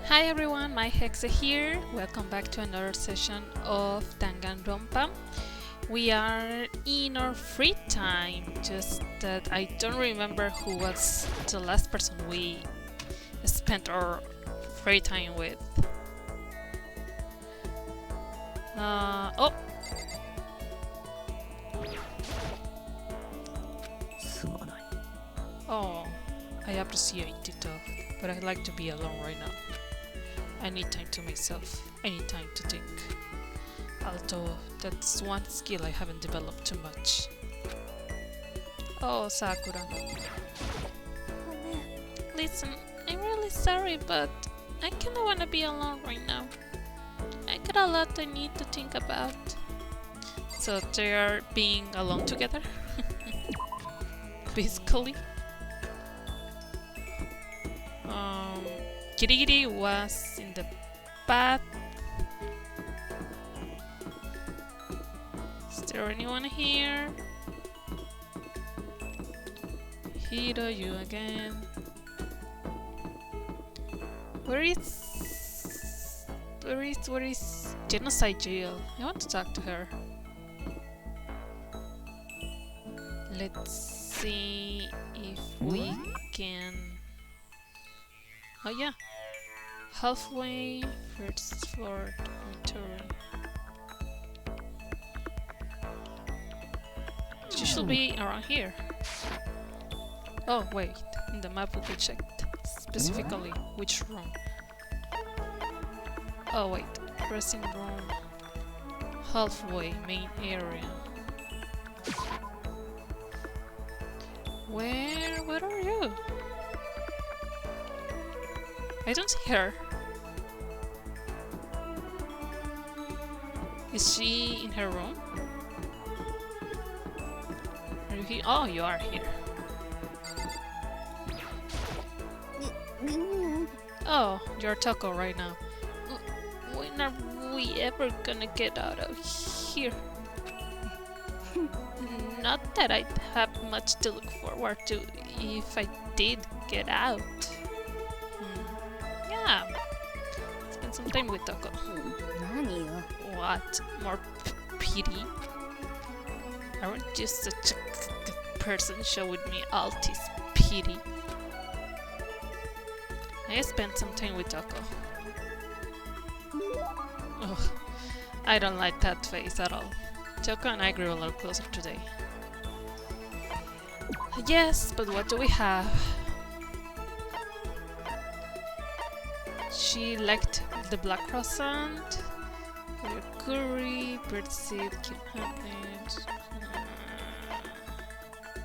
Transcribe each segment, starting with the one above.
Hi everyone, my Hexe here. Welcome back to another session of Danganronpa. We are in our free time, just that I don't remember who was the last person we spent our free time with. Oh! Oh, I appreciate it, but I like to be alone right now. I need time to myself. I need time to think. Although that's one skill I haven't developed too much. Oh, Sakura. Listen, I'm really sorry, but I kinda wanna be alone right now. I got a lot I need to think about. So they are being alone together? Basically. Kirigiri was in the path. Is there anyone here? Hiro, you again. Where is Genocide Jail? I want to talk to her. Let's see if we can. Oh yeah. Halfway, first floor, turn. She should be around here. Oh wait, in the map will be checked specifically which room. Oh wait, dressing room, halfway, main area. Where are you? I don't see her. Is she in her room? Are you here? Oh, you are here. Oh, you're Taco right now. When are we ever gonna get out of here? Not that I'd have much to look forward to if I did get out. Yeah, spend some time with Taco. What? More pity? Aren't you such a good person showing me all this pity? I spent some time with Taco. Ugh, I don't like that face at all. Taco and I grew a little closer today. Yes, but what do we have? She liked the black croissant, curry, birdseed, kidnapped.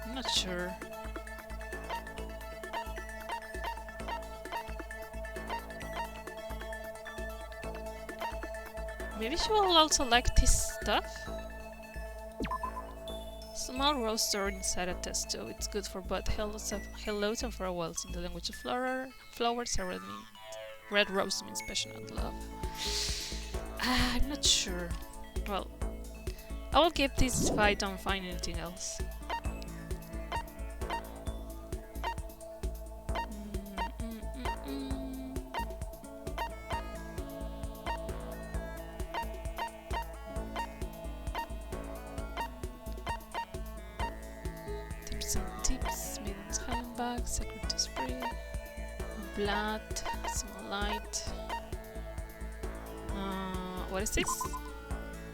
I'm not sure. Maybe she will also like this stuff? Small roaster inside a testo. It's good for both hellos and farewells. In the language of flowers, red rose means passionate love. I'm not sure. Well, I will keep this if I don't find anything else. Tips and tips, maiden's handbag, secret to spray, blood, small light. What is this?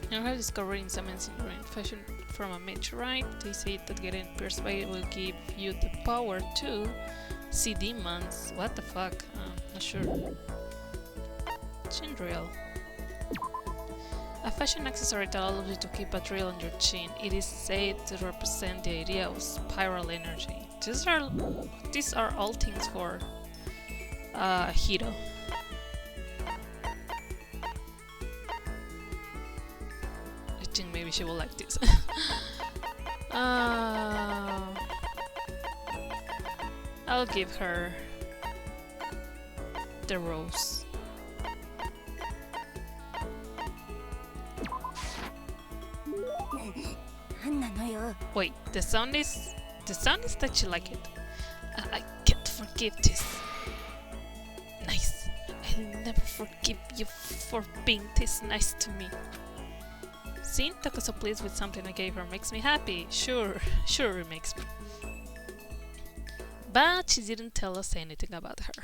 You are discovering some ancient fashion from a meteorite. They say that getting pierced by it will give you the power to see demons. What the fuck? Not sure. Chin drill. A fashion accessory that allows you to keep a drill on your chin. It is said to represent the idea of spiral energy. These are all things for Hiro. I think maybe she will like this. I'll give her the rose. Wait, the sound is that she like it. I can't forgive this. Nice. I I'll never forgive you for being this nice to me. Seeing Taka so pleased with something I gave her makes me happy. Sure it makes me. But she didn't tell us anything about her.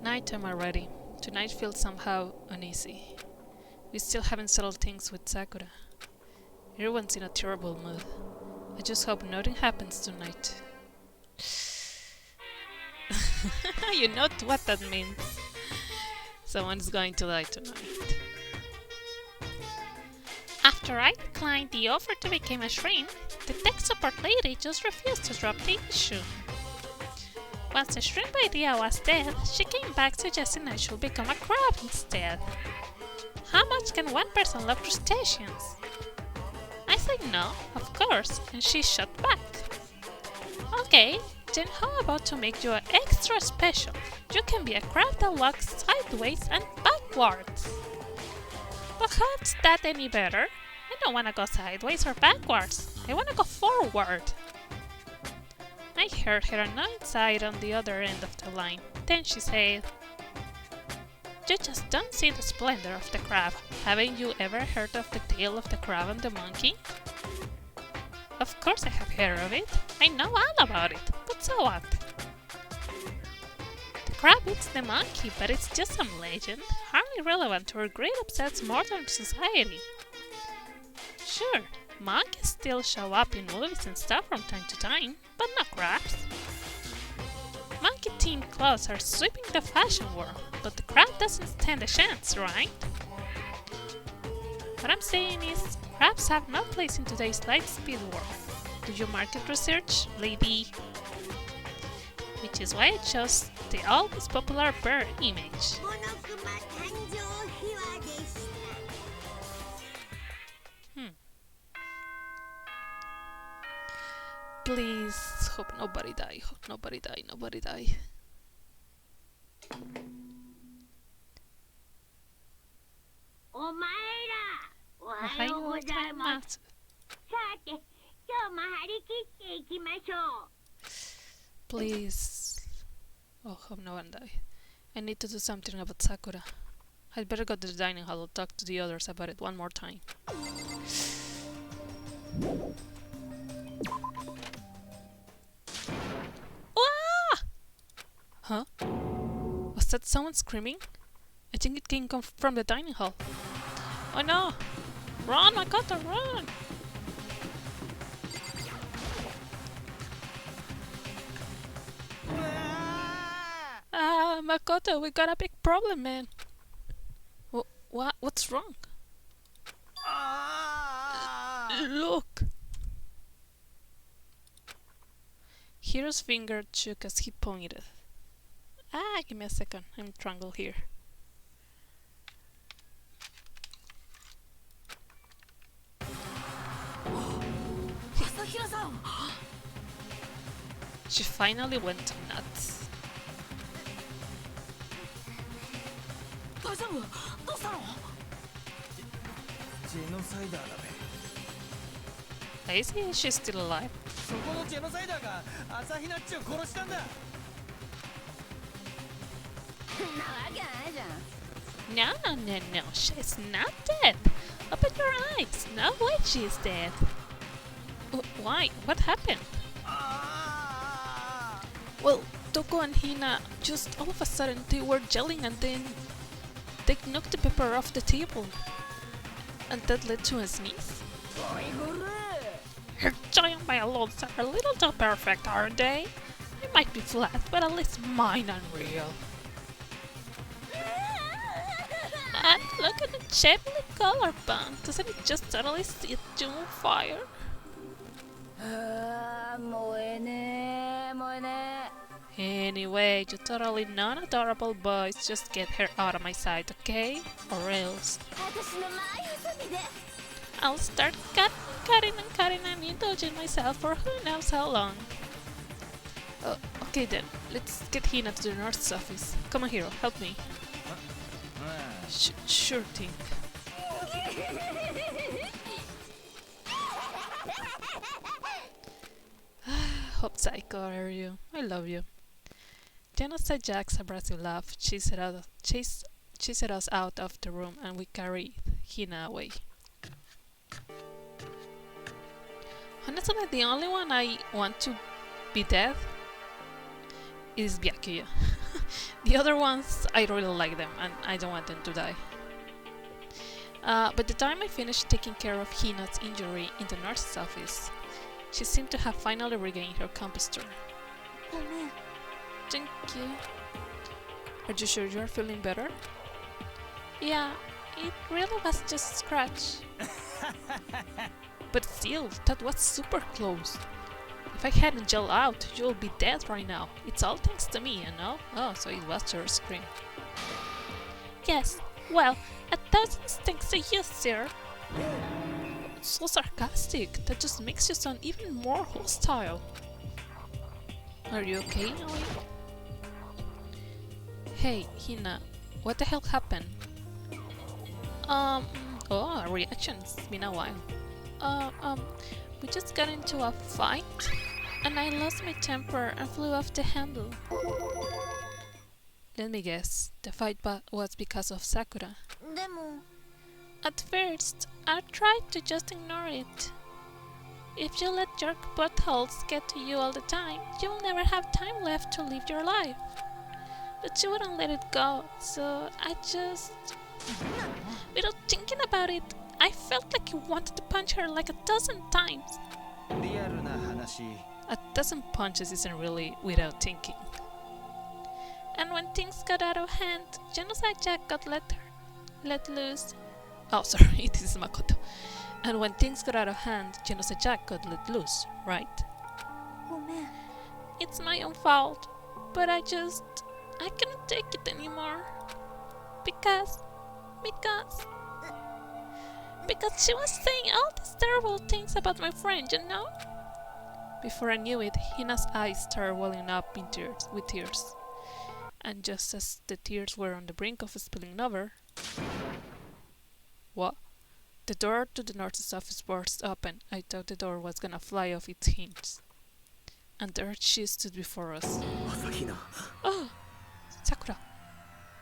Nighttime already. Tonight feels somehow uneasy. We still haven't settled things with Sakura. Everyone's in a terrible mood. I just hope nothing happens tonight. You know what that means. Someone's going to die tonight. After I declined the offer to become a shrimp, the tech support lady just refused to drop the issue. Once the shrimp idea was dead, she came back suggesting I should become a crab instead. How much can one person love crustaceans? I said no, of course, and she shot back. Okay, then how about to make you extra special? You can be a crab that walks sideways and backwards. But how's that any better? I don't want to go sideways or backwards. I want to go forward. I heard her annoyed sigh on the other end of the line. Then she said, "You just don't see the splendor of the crab. Haven't you ever heard of the tale of the crab and the monkey?" Of course I have heard of it. I know all about it. But so what? The crab eats the monkey, but it's just some legend, hardly relevant to our great upset's modern society. Sure, monkeys still show up in movies and stuff from time to time, but not crabs. Monkey-themed clothes are sweeping the fashion world, but the crab doesn't stand a chance, right? What I'm saying is, crabs have no place in today's light-speed world. Do you market research, lady? Which is why I chose the always popular bird image. Please, hope nobody die, nobody die. Ohayou gozaimasu. Please. Oh, hope no one die. I need to do something about Sakura. I'd better go to the dining hall and talk to the others about it one more time. Ah! Huh? Was that someone screaming? I think it came from the dining hall. Oh no! Run, Makoto, run! Makoto, we got a big problem, man. What's wrong? Look! Hiro's finger shook as he pointed. Give me a second. I'm strangled here. She finally went nuts. I see she's still alive. No, she's not dead. Open your eyes. No way she's dead. Why? What happened? Well, Toko and Hina, just all of a sudden they were yelling and then they knocked the paper off the table. And that led to a sneeze. Her giant violins are a little too perfect, aren't they? They might be flat, but at least mine are real. And look at the shapely collarbone. Doesn't it just totally set you on fire? Anyway, you totally non-adorable boys, just get her out of my sight, okay? Or else. I'll start cutting and indulging myself for who knows how long. Okay then, let's get Hina to the nurse's office. Come on, Hiro, help me. Sure thing. Hope Psycho, are you? I love you. Genocide Jack's abrasive laugh chased us out of the room and we carried Hina away. Honestly, the only one I want to be dead is Byakuya. The other ones, I really like them and I don't want them to die. By the time I finished taking care of Hina's injury in the nurse's office, she seemed to have finally regained her composure. Oh man. Thank you. Are you sure you are feeling better? Yeah, it really was just a scratch. But still, that was super close. If I hadn't yelled out, you'll be dead right now. It's all thanks to me, you know? Oh, so it was your scream. Yes, well, 1,000 thanks to you, sir. So sarcastic, that just makes you sound even more hostile. Are you okay, Aoi? Hey, Hina, what the hell happened? Oh, a reaction, it's been a while. We just got into a fight, and I lost my temper and flew off the handle. Let me guess, the fight was because of Sakura. At first, I tried to just ignore it. If you let your buttholes get to you all the time, you will never have time left to live your life. But she wouldn't let it go, so I just... Without thinking about it, I felt like I wanted to punch her like 1,000 times. 1,000 punches isn't really without thinking. And when things got out of hand, Genocide Jack got let loose. Oh, sorry, it is Makoto. And when things got out of hand, Genocide Jack got let loose, right? Oh man. It's my own fault, but I couldn't take it anymore. Because she was saying all these terrible things about my friend, you know? Before I knew it, Hina's eyes started welling up with tears. And just as the tears were on the brink of spilling over... What? The door to the nurse's office burst open. I thought the door was gonna fly off its hinges. And there she stood before us. Oh! Sakura!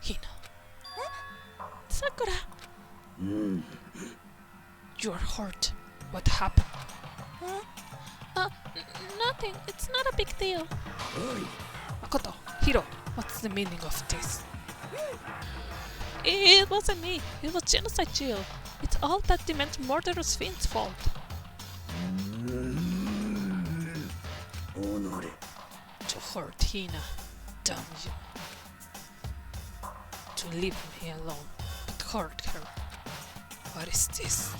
Hina! Sakura! You are hurt. What happened? Nothing. It's not a big deal. Makoto, Hiro, what's the meaning of this? It wasn't me. It was Genocide Jill. It's all that demented murderous fiend's fault. To hurt Hina, damn you. To leave me alone, but hurt her. What is this?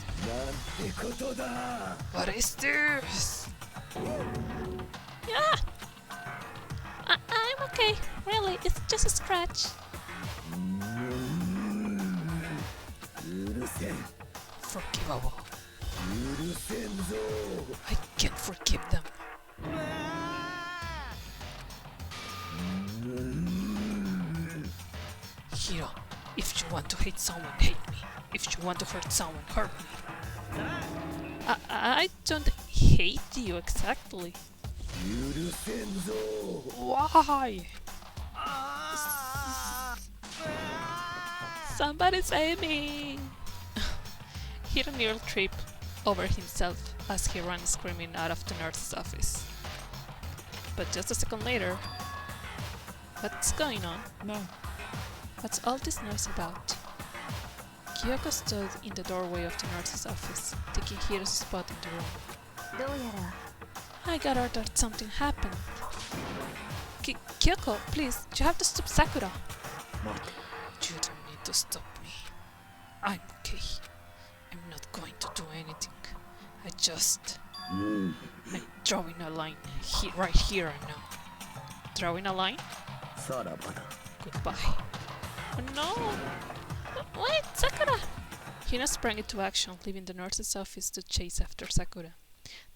What is this? Yeah! I'm okay. Really, it's just a scratch. Forgivable. I can't forgive them. Hiro, if you want to hate someone, hate me. If you want to hurt someone, hurt me. I don't hate you exactly. Why? Somebody save me! Hiro nearly tripped over himself as he ran screaming out of the nurse's office. But just a second later... What's going on? No. What's all this noise about? Kyoko stood in the doorway of the nurse's office, taking Hiro's spot in the room. I got her that something happened. Kyoko, please, you have to stop Sakura. You don't need to stop me. I'm okay. I'm not going to do anything. I'm drawing a line right here and now. Drawing a line? Goodbye. Oh, no! Wait, Sakura! Hina sprang into action, leaving the nurse's office to chase after Sakura.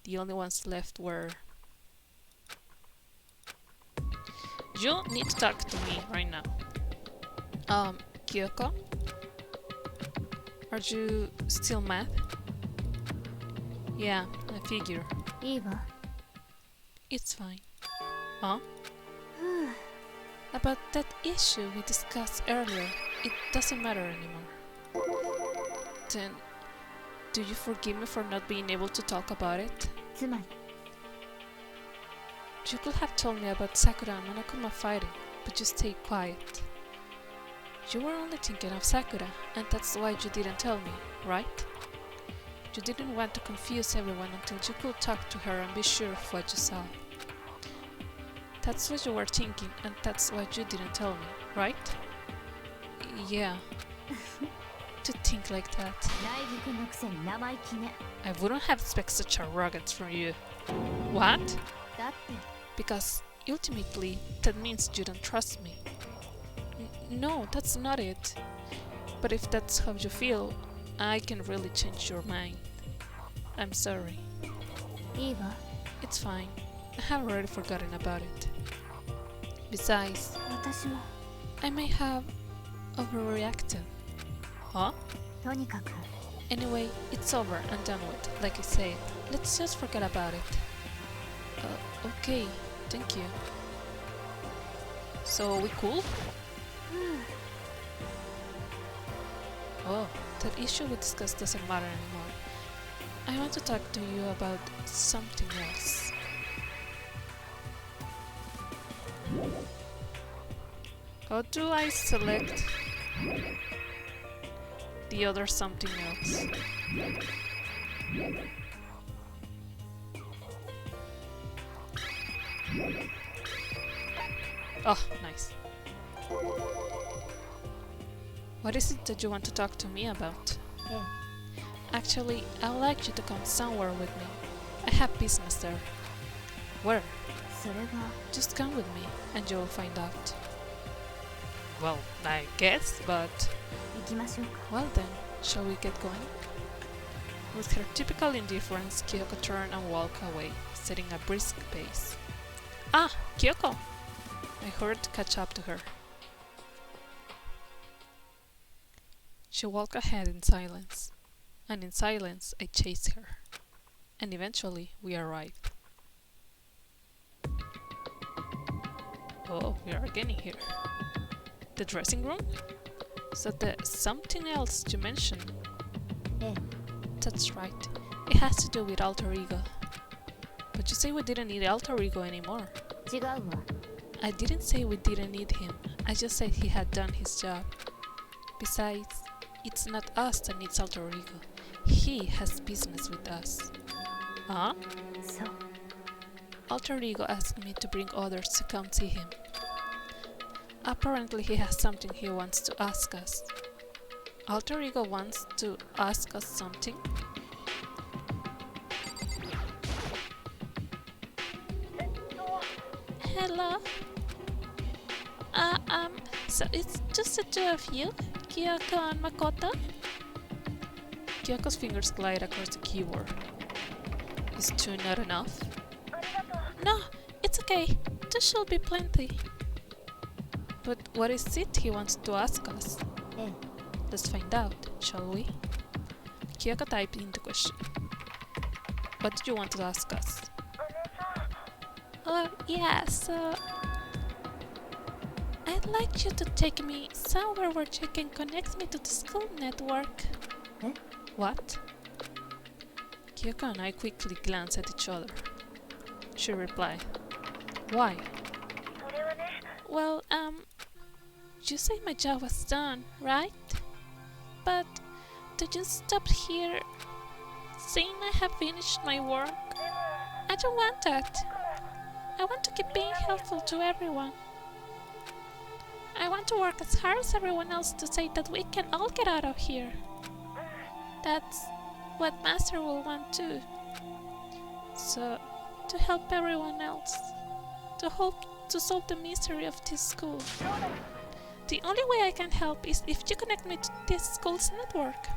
The only ones left were... You need to talk to me right now. Kyoko? Are you still mad? Yeah, I figure. いいわ。 It's fine. Huh? About that issue we discussed earlier, it doesn't matter anymore. Then, do you forgive me for not being able to talk about it? つまり、 You could have told me about Sakura and Monokuma fighting, but you stayed quiet. You were only thinking of Sakura, and that's why you didn't tell me, right? You didn't want to confuse everyone until you could talk to her and be sure of what you saw. That's what you were thinking, and that's why you didn't tell me, right? Yeah. To think like that. 内服のくせに生意気ね。 I wouldn't have expected such arrogance from you. What? だって、 Because ultimately, that means you don't trust me. No, that's not it. But if that's how you feel, I can really change your mind. I'm sorry. いいわ。 It's fine. I have already forgotten about it. Besides, 私も、 I may have overreacted. Huh? とにかく、 Anyway, it's over and done with, like I said. Let's just forget about it. Okay, thank you. So, we cool? Oh, that issue we discussed doesn't matter anymore. I want to talk to you about something else. How do I select the other something else? Oh, nice. What is it that you want to talk to me about? ええ、 Actually, I would like you to come somewhere with me. I have business there. Where? それは、 Just come with me, and you will find out. Well, I guess, but... 行きましょうか。 Well then, shall we get going? With her typical indifference, Kyoko turned and walked away, setting a brisk pace. Ah, Kyoko! I hurried to catch up to her. She walked ahead in silence, and in silence I chased her. And eventually we arrived. Oh, we are getting here. The dressing room? So the something else you mentioned. ええ、 That's right. It has to do with alter ego. But you say we didn't need alter ego anymore. 違うわ。 I didn't say we didn't need him. I just said he had done his job. Besides, it's not us that needs alter ego. He has business with us. Huh? そう、 Alter ego asked me to bring others to come see him. Apparently he has something he wants to ask us. Alter ego wants to ask us something? Hello? So it's just the two of you? Kyoko and Makoto? Kyoko's fingers glide across the keyboard. Is two not enough? No, it's okay. Two should be plenty. But what is it he wants to ask us? ええ、 Let's find out, shall we? Kyoko typed in the question. What did you want to ask us? Yeah, so... I'd like you to take me somewhere where you can connect me to the school network. え、 What? Kyoko and I quickly glanced at each other. She replied, Why? Well, you say my job was done, right? But to just stop here saying I have finished my work, I don't want that. I want to keep being helpful to everyone. I want to work as hard as everyone else to say that we can all get out of here. That's what Master will want too. So, to help everyone else, to solve the mystery of this school. The only way I can help is if you connect me to this school's network.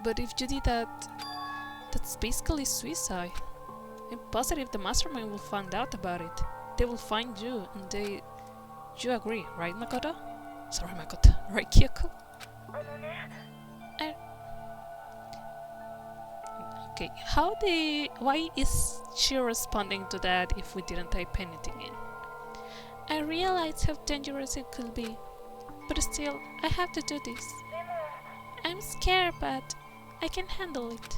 But if you did that, that's basically suicide. I'm positive the mastermind will find out about it. They will find you and they... You agree, right, Makoto? Sorry, Makoto. Right, Kyoko? I... Okay, why is she responding to that if we didn't type anything in? I realize how dangerous it could be, but still, I have to do this. I'm scared, but I can handle it.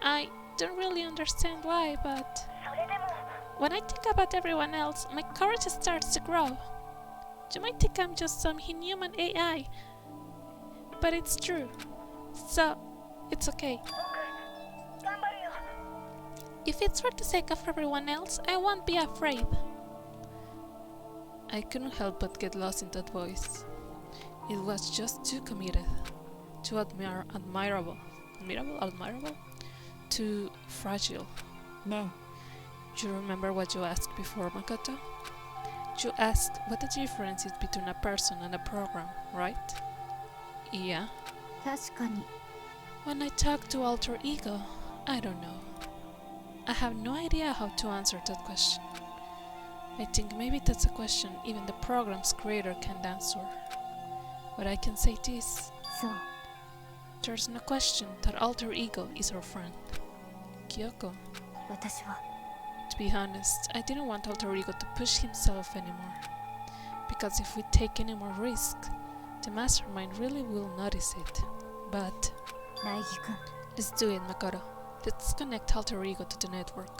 I don't really understand why, but when I think about everyone else, my courage starts to grow. You might think I'm just some inhuman AI, but it's true. So, it's okay. If it's for the sake of everyone else, I won't be afraid. I couldn't help but get lost in that voice. It was just too committed, too admirable, too fragile. Ne. Do you remember what you asked before, Makoto? You asked what the difference is between a person and a program, right? Yeah. 確かに。 When I talk to alter ego, I don't know. I have no idea how to answer that question. I think maybe that's a question even the program's creator can't answer. But I can say this. そう。 There's no question that alter ego is our friend. Kyoko. 私は To be honest, I didn't want alter ego to push himself anymore. Because if we take any more risk, the mastermind really will notice it. But 苗木くん。 let's do it, Makoto. Let's connect alter ego to the network.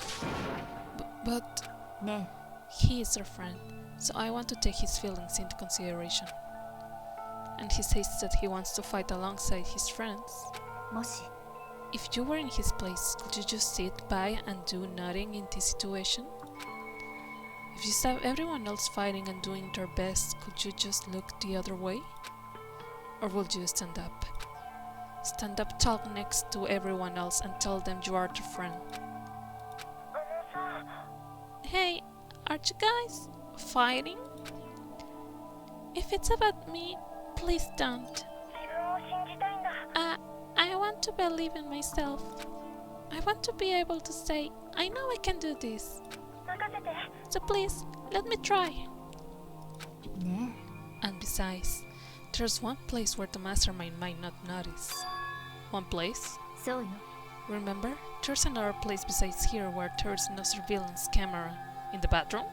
But ね he is our friend, so I want to take his feelings into consideration. And he says that he wants to fight alongside his friends. え。もし If you were in his place, could you just sit by and do nothing in this situation? If you saw everyone else fighting and doing their best, could you just look the other way? Or would you stand up? Stand up tall next to everyone else and tell them you are their friend. Hey, aren't you guys fighting? If it's about me, please don't. I want to believe in myself. I want to be able to say, I know I can do this. So please, let me try. ね And besides, there's one place where the mastermind might not notice. One place? え。そうよ。 Remember? There's another place besides here where there's no surveillance camera. In the bathroom?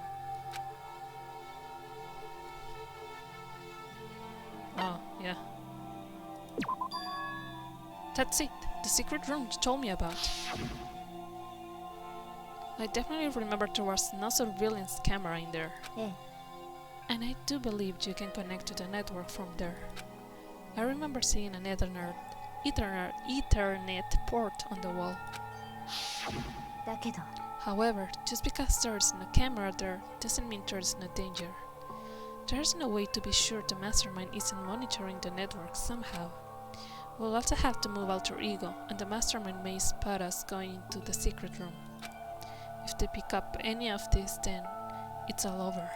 Oh, yeah. That's it. The secret room you told me about. I definitely remember there was no surveillance camera in there. ええ。 And I do believe you can connect to the network from there. I remember seeing an Ethernet port on the wall. だけど However, just because there's no camera there doesn't mean there's no danger. There's no way to be sure the mastermind isn't monitoring the network somehow. We'll also have to move alter ego, and the mastermind may spot us going into the secret room. If they pick up any of this, then it's all over.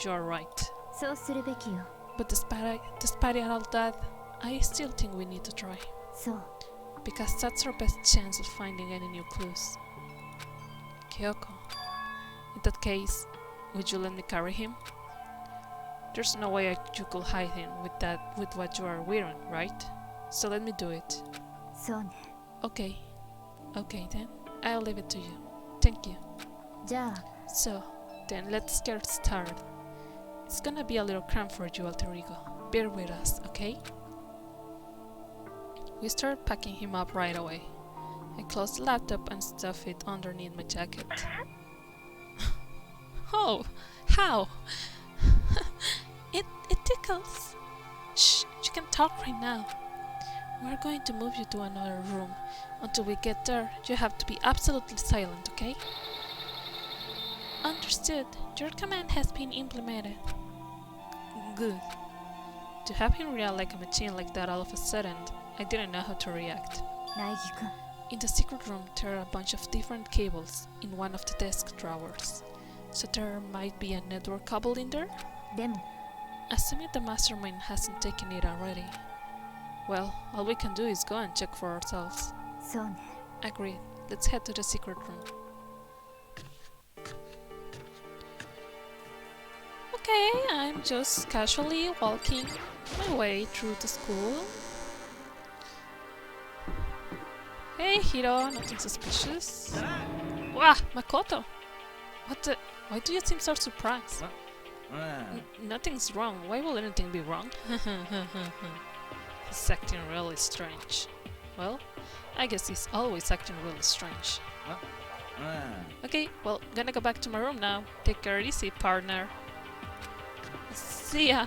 You're right. そうするべきよ。 But despite all that, I still think we need to try. そう。 Because that's our best chance of finding any new clues. Kyoko, in that case, would you let me carry him? There's no way you could hide him with what you are wearing, right? So let me do it. そうね。 Okay. Okay then, I'll leave it to you. Thank you. じゃあ So, then let's get started. It's gonna be a little cramped for you, alter ego. Bear with us, okay? We started packing him up right away. I closed the laptop and stuffed it underneath my jacket. Oh, how? It tickles. Shh, you can talk right now. We're going to move you to another room. Until we get there, you have to be absolutely silent, okay? Understood. Your command has been implemented. Good. To have him react like a machine like that all of a sudden, I didn't know how to react. 苗木くん。 In the secret room, there are a bunch of different cables in one of the desk drawers. So there might be a network cable in there? でも Assuming the mastermind hasn't taken it already. Well, all we can do is go and check for ourselves. そうね Agreed. Let's head to the secret room. Okay, I'm just casually walking my way through the school. Hey, Hiro, nothing suspicious. Wah, Makoto! What the? Why do you seem so surprised? Nothing's wrong. Why will anything be wrong? He's acting really strange. Well, I guess he's always acting really strange. Okay, well, gonna go back to my room now. Take care easy, partner. See ya!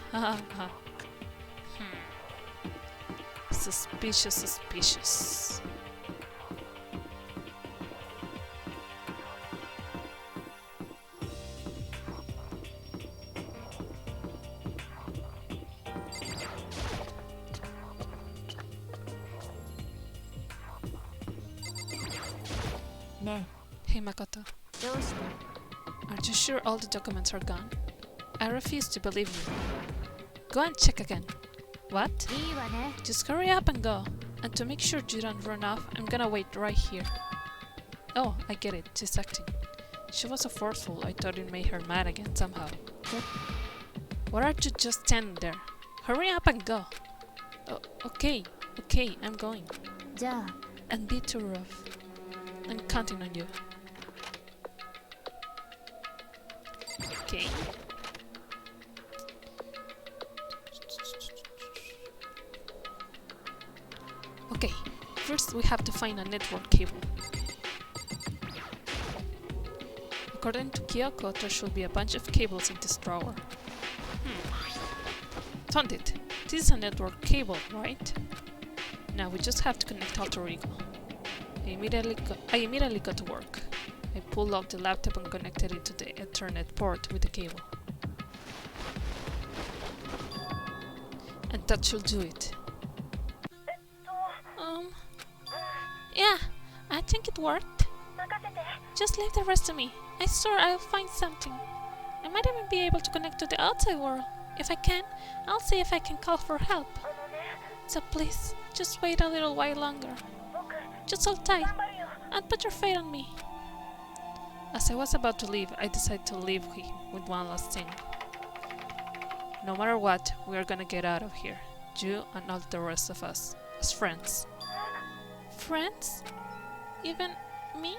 Suspicious, suspicious.ね Hey Makoto, えどうして are you sure all the documents are gone? I refuse to believe you. Go and check again. What? いいわね Just hurry up and go. And to make sure you don't run off, I'm gonna wait right here. Oh, I get it. She's acting. She was so forceful, I thought it made her mad again somehow. Why are you just standing there? Hurry up and go. Oh, okay, I'm going. じゃあ And be too rough. I'm counting on you. Okay. Okay, first we have to find a network cable. According to Kyoko, there should be a bunch of cables in this drawer. Found it! This is a network cable, right? Now we just have to connect alter ego. I immediately got to work. I pulled out the laptop and connected it to the Ethernet port with the cable. And that should do it. Yeah, I think it worked. Just leave the rest to me. I swear I'll find something. I might even be able to connect to the outside world. If I can, I'll see if I can call for help. So please, just wait a little while longer. Just hold tight and put your faith on me. As I was about to leave, I decided to leave him with one last thing. No matter what, we are gonna get out of here. You and all the rest of us. As friends. Friends? Even me?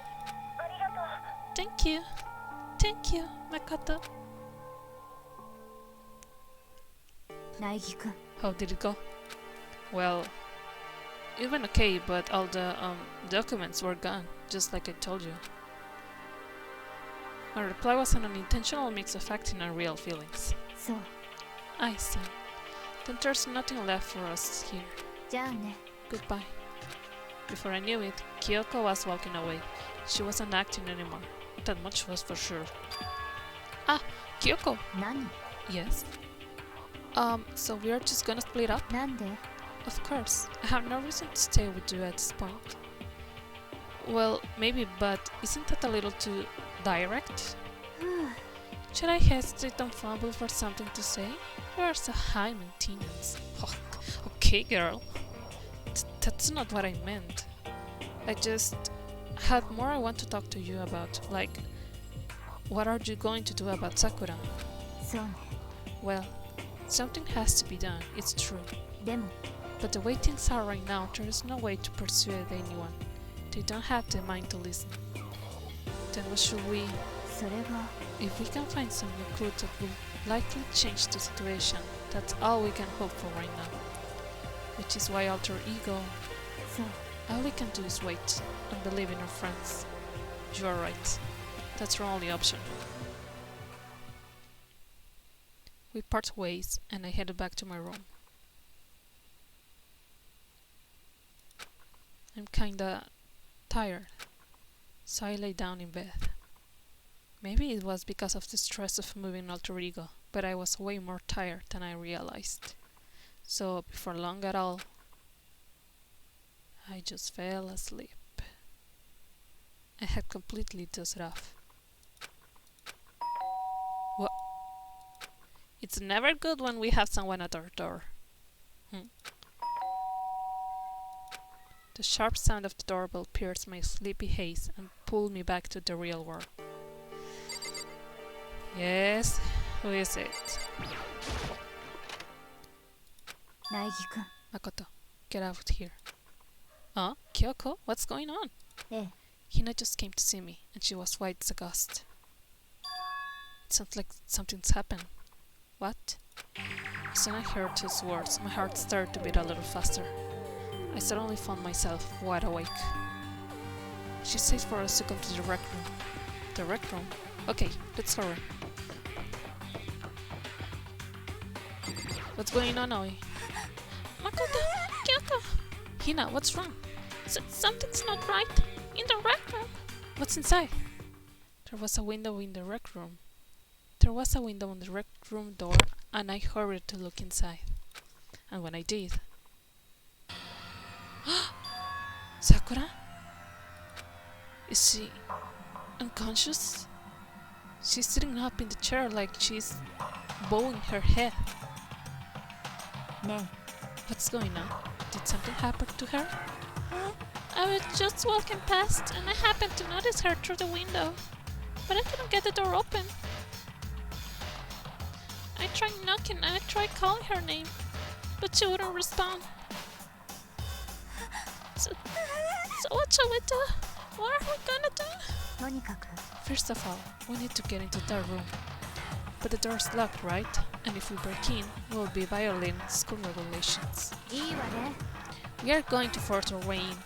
Thank you. Thank you, Makoto. 苗木くん How did it go? Well, it went okay, but all the documents were gone, just like I told you. My reply was an unintentional mix of acting and real feelings. そう I see. Then there's nothing left for us here. じゃあね Goodbye. Before I knew it, Kyoko was walking away. She wasn't acting anymore. That much was for sure. Ah, Kyoko! 何 Yes? So we are just gonna split up? なんで Of course. I have no reason to stay with you at this point. Well, maybe, but isn't that a little too direct? ふう Should I hesitate and fumble for something to say? You are so high maintenance. Oh, okay, girl. That's not what I meant. I just had more I want to talk to you about. Like, what are you going to do about Sakura? そうね Well, something has to be done, it's true. でも But the way things are right now, there is no way to persuade anyone. They don't have the mind to listen. Then what should we... それが If we can find some new clue that will likely change the situation, that's all we can hope for right now. Which is why alter ego, そう all we can do is wait and believe in our friends. You are right. That's our only option. We part ways and I headed back to my room. I'm kinda tired, so I lay down in bed. Maybe it was because of the stress of moving alter ego, but I was way more tired than I realized. So before long at all, I just fell asleep. I had completely dozed off. What? It's never good when we have someone at our door. The sharp sound of the doorbell pierced my sleepy haze and pulled me back to the real world. Yes, who is it? 苗木くん。 Makoto, get out here. Huh? Kyoko? What's going on? ええ、 Hina just came to see me, and she was white as a ghost. It sounds like something's happened. What? As soon as I heard those words, my heart started to beat a little faster. I suddenly found myself wide awake. She said for us to come to the rec room. The rec room? Okay, let's hurry. What's going on, Aoi? Makoto! Kyoko! Hina, what's wrong? Something's not right. In the rec room. What's inside? There was a window in the rec room. There was a window on the rec room door, and I hurried to look inside. And when I did... Sakura? Is she unconscious? She's sitting up in the chair like she's bowing her head. ね What's going on? Did something happen to her? I was just walking past and I happened to notice her through the window, but I couldn't get the door open. I tried knocking and I tried calling her name, but she wouldn't respond. So what shall we do? What are we gonna do? え、とにかく First of all, we need to get into that room. But the door's locked, right? And if we break in, we'll be violating school regulations. いいわね。 We are going to force our way in.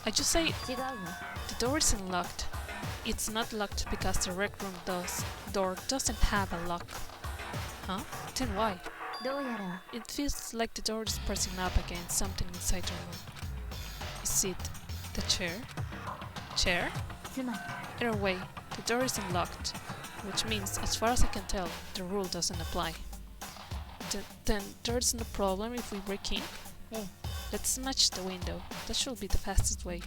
I just say 違うわ。 the door isn't locked. It's not locked because the rec room door doesn't have a lock. Huh? Then why? どうやら It feels like the door is pressing up against something inside the room. Is it the chair? Chair? つまり Either way, the door isn't locked, which means, as far as I can tell, the rule doesn't apply. Then there's no problem if we break in? ええ、 Let's smash the window. That should be the fastest way.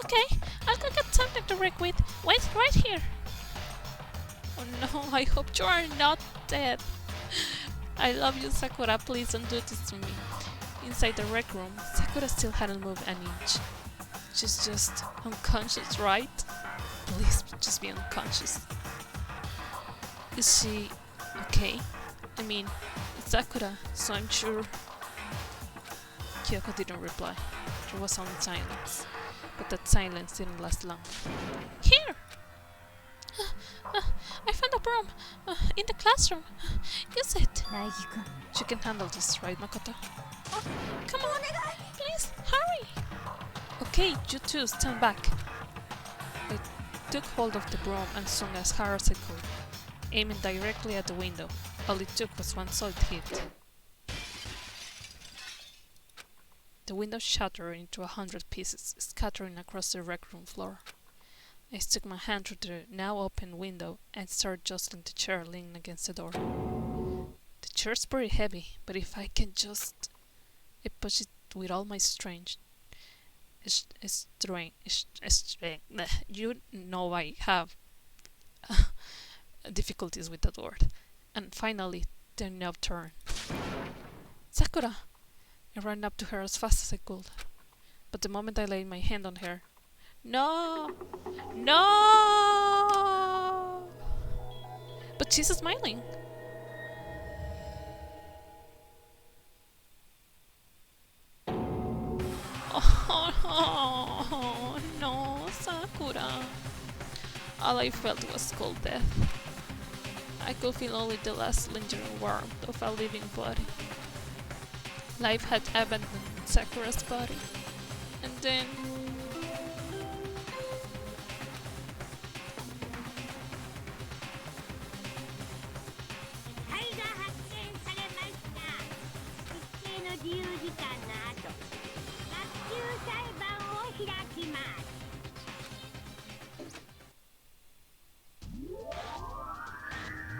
Okay, I'll go get something to break with. Wait right here. Oh no, I hope you are not dead. I love you, Sakura. Please don't do this to me. Inside the rec room, Sakura still hadn't moved an inch. She's just unconscious, right? Please just be unconscious. Is she okay? I mean, it's Sakura, so I'm sure. Kyoko didn't reply. There was only silence. But that silence didn't last long. Here! I found a broom in the classroom. Use it. 苗木くん。 She can handle this, right, Makoto? Come on, please, hurry! Okay, you two, stand back. I took hold of the broom and swung as hard as I could, aiming directly at the window. All it took was one solid hit. The window shattered into 100 pieces, scattering across the rec room floor. I stuck my hand through the now open window and started jostling the chair leaning against the door. The chair's pretty heavy, but if I can just... I push it with all my strength. You know I have difficulties with that word. And finally, the knob turned. Sakura! I ran up to her as fast as I could. But the moment I laid my hand on her... No! No! But she's smiling. Oh, no, Sakura. All I felt was cold death. I could feel only the last lingering warmth of a living body. Life had abandoned Sakura's body. And then...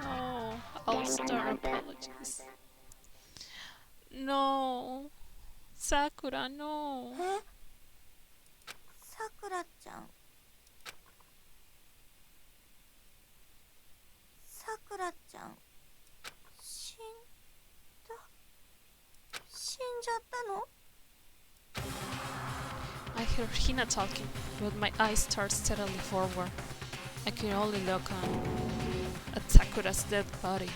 Oh, I'll start apologies. No. Sakura, no. え、さくらちゃん。さくらちゃん。死んじゃったの？ hear Hina talking, but my eyes start steadily forward. I can only look at Sakura's dead body.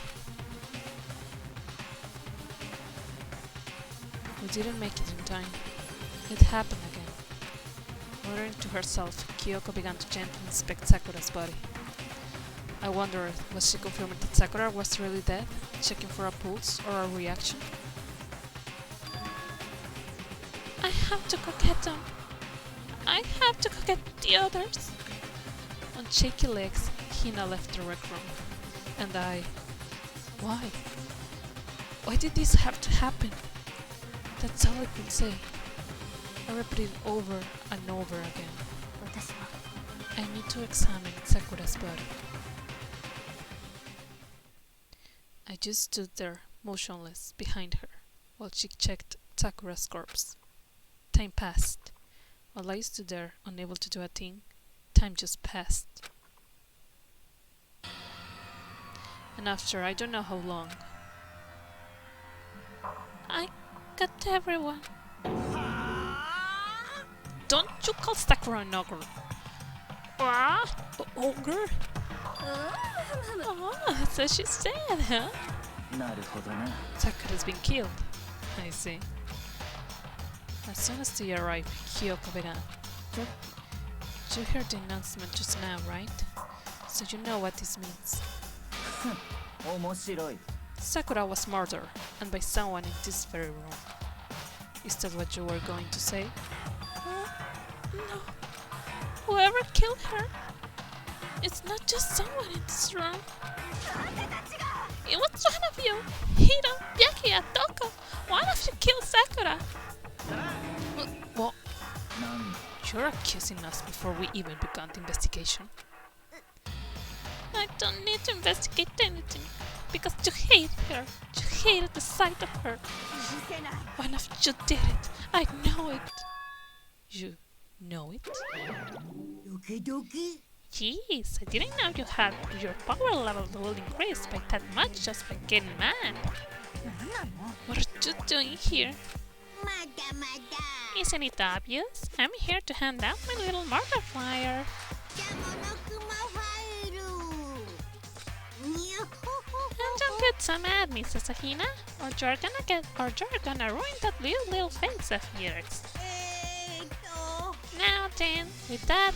We didn't make it in time. It happened again. Muttering to herself, Kyoko began to gently inspect Sakura's body. I wondered, was she confirming that Sakura was really dead, checking for a pulse or a reaction? I have to go get them. I have to go get the others. On shaky legs, Hina left the rec room. And I... Why? Why did this have to happen? That's all I could say. I repeated over and over again. I need to examine Sakura's body. I just stood there, motionless, behind her, while she checked Sakura's corpse. Time passed. While I stood there, unable to do a thing, time just passed. And after I don't know how long, I got everyone. Don't you call Sakura an ogre? Ogre? Oh, so she said, huh? Sakura's been killed. I see. As soon as they arrived, Kyoko began. You heard the announcement just now, right? So you know what this means. Sakura was murdered, and by someone in this very room. Is that what you were going to say? No. Whoever killed her, it's not just someone in this room. It was one of you, Hiro, Yaki, and Toko. One of you killed Sakura. What? You're accusing us before we even began the investigation. I don't need to investigate anything, because you hate her. You hated the sight of her. One of you did it. I know it. You know it? Jeez, I didn't know you had your power level will increase by that much just by getting mad. What are you doing here? Isn't it obvious? I'm here to hand out my little murder flyer. And don't get so mad, Mrs. Ahina, or you're gonna ruin that little face of yours. Now then, with that,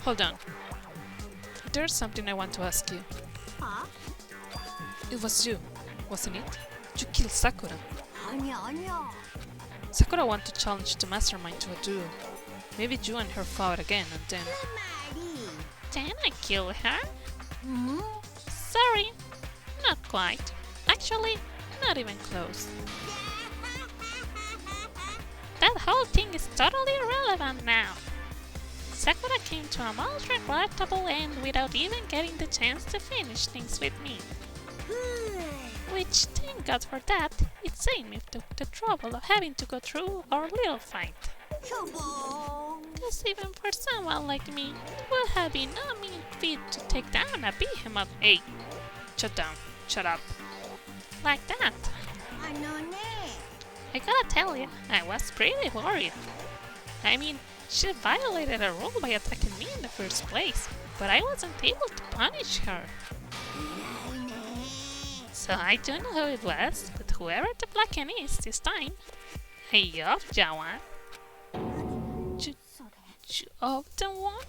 Hold on. There's something I want to ask you. Huh? It was you, wasn't it? You killed Sakura. Sakura wanted to challenge the mastermind to a duel. Maybe you and her fought again, and then... Then I killed her? Sorry, not quite. Actually, not even close. That whole thing is totally irrelevant now. Sakura came to a most regrettable end without even getting the chance to finish things with me. Which, thank God for that, it saved me the trouble of having to go through our little fight. Because even for someone like me, it would have been no mean feat to take down a behemoth. Hey, shut down, shut up. Like that. I gotta tell you, I was pretty worried. I mean, she violated a rule by attacking me in the first place, but I wasn't able to punish her. So I don't know who it was, but whoever the Blacken is this time, hey up, Jawan. You of the one?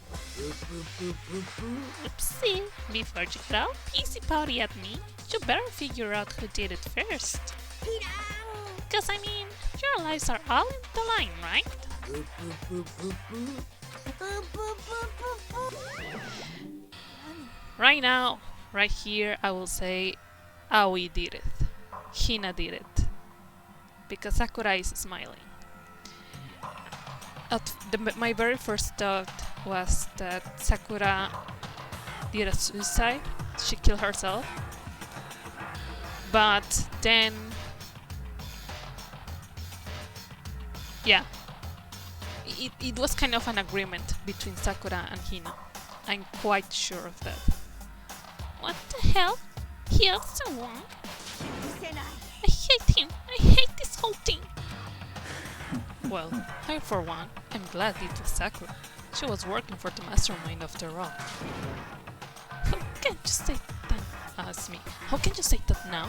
Oopsie, before you get all easy party at me, you better figure out who did it first. Cause I mean, your lives are all in the line, right? Right now, right here, I will say Aoi did it. Hina did it. Because Sakura is smiling. My very first thought was that Sakura did a suicide. She killed herself. But then... yeah. It was kind of an agreement between Sakura and Hina. I'm quite sure of that. What the hell? He also won? I hate him. I hate this whole thing. Well, I for one I'm glad it was Sakura. She was working for the mastermind after all. How can you say that? Asked me. How can you say that now?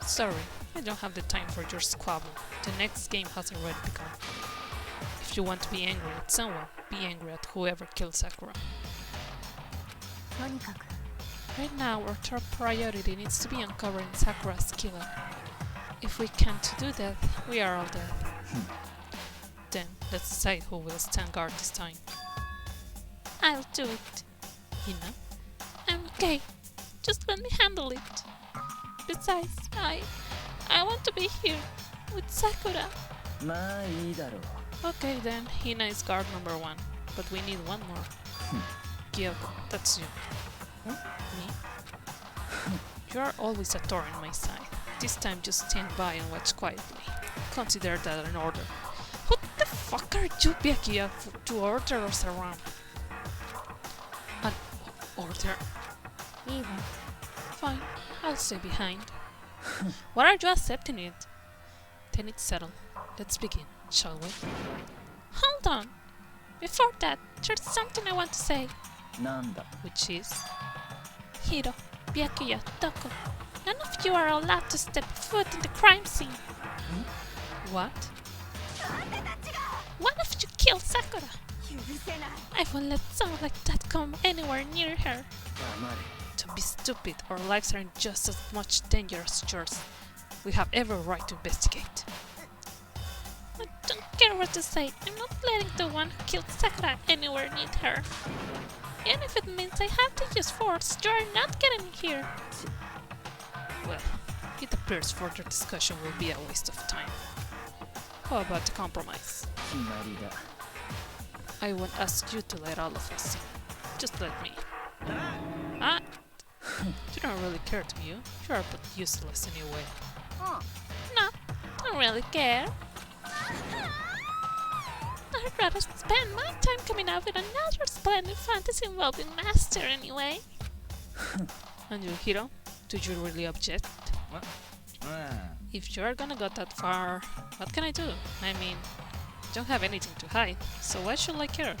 Sorry, I don't have the time for your squabble. The next game has already begun. If you want to be angry at someone, be angry at whoever killed Sakura. とにかく Right now, our top priority needs to be uncovering Sakura's killer. If we can't do that, we are all dead. Then, let's decide who will stand guard this time. I'll do it. Hina? I'm okay. Just let me handle it. Besides, I want to be here with Sakura. まあいいだろう Okay then, Hina is guard number 1. But we need one more. Kyoko, that's you. Me? You are always a thorn in my side. This time just stand by and watch quietly. Consider that an order. What the fuck are you, Byakuya, to order us around? An order? いいわ Fine, I'll stay behind. Why are you accepting it? Then it's settled. Let's begin, shall we? Hold on! Before that, there's something I want to say. なんだ Which is... Hiro, Byakuya, Toko. None of you are allowed to step foot in the crime scene. What? One of you killed Sakura. 許せない I won't let someone like that come anywhere near her. 黙れ Don't be stupid. Our lives are in just as much danger as yours. We have every right to investigate. I don't care what to say. I'm not letting the one who killed Sakura anywhere near her. Even if it means I have to use force, you are not getting here. Well, it appears further discussion will be a waste of time. How about the compromise? 決まりだ I won't ask you to let all of us in. Just let me. Ah! You don't really care, do you? You are but useless anyway. No, don't really care. I'd rather spend my time coming up with another splendid fantasy involving Master anyway. And you, Hiro? Do you really object? まあ If you're gonna go that far, what can I do? I mean, I don't have anything to hide, so why should I care?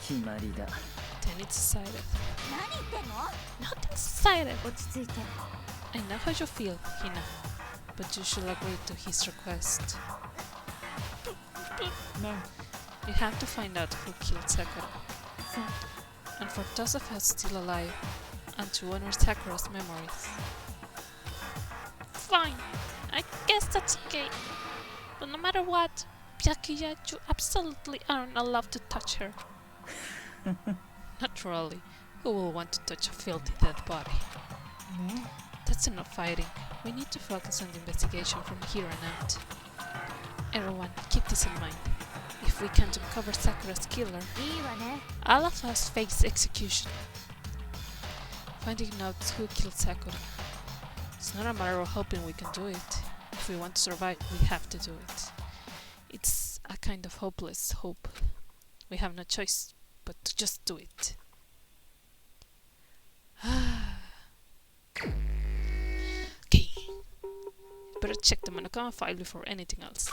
決まりだ Then it's decided. 何言ってんの Nothing's decided. 落ち着いて I know how you feel, Hina, but you should agree to his request. ね You have to find out who killed Sakura. そう And for those of us still alive, and to honor Sakura's memories. Fine, I guess that's okay. But no matter what, Byakuya, you absolutely aren't allowed to touch her. Naturally, who will want to touch a filthy dead body? ね That's enough fighting. We need to focus on the investigation from here on out. Everyone, keep this in mind. If we can't uncover Sakura's killer, いいわね all of us face execution. Finding out who killed Sakura. It's not a matter of hoping we can do it. If we want to survive, we have to do it. It's a kind of hopeless hope. We have no choice but to just do it. Okay. Better check the Monokama file before anything else.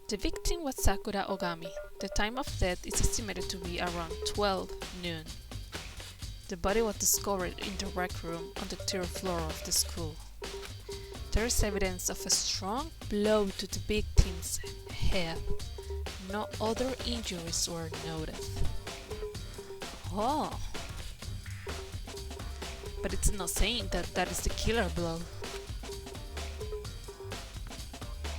The victim was Sakura Ogami. The time of death is estimated to be around 12 noon. The body was discovered in the rec room on the 3rd floor of the school. There is evidence of a strong blow to the victim's head. No other injuries were noted. Oh! But it's not saying that that is the killer blow.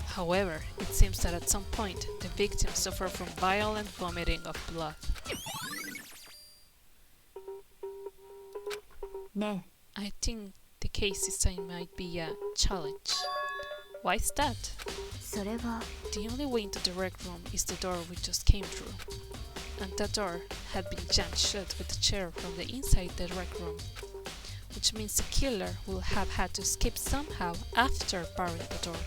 However, it seems that at some point the victim suffered from violent vomiting of blood. ね I think the case this time might be a challenge. Why is that? それは The only way into the rec room is the door we just came through. And that door had been jammed shut with a chair from the inside the rec room. Which means the killer will have had to escape somehow after barring the door.